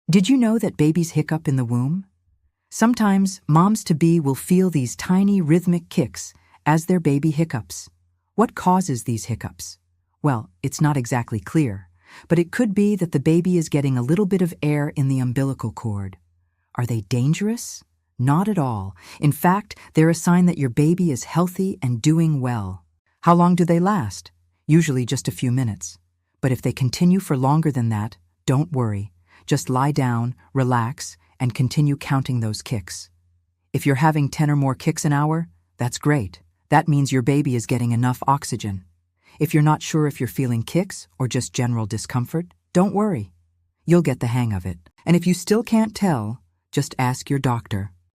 Did you know that babies hiccup in the womb? Sometimes moms-to-be will feel these tiny rhythmic kicks as their baby hiccups. What causes these hiccups? Well, it's not exactly clear, but it could be that the baby is getting a little bit of air in the umbilical cord. Are they dangerous? Not at all. In fact, they're a sign that your baby is healthy and doing well. How long do they last? Usually just a few minutes. But if they continue for longer than that, don't worry. Just lie down, relax, and continue counting those kicks. If you're having 10 or more kicks an hour, that's great. That means your baby is getting enough oxygen. If you're not sure if you're feeling kicks or just general discomfort, don't worry. You'll get the hang of it. And if you still can't tell, just ask your doctor.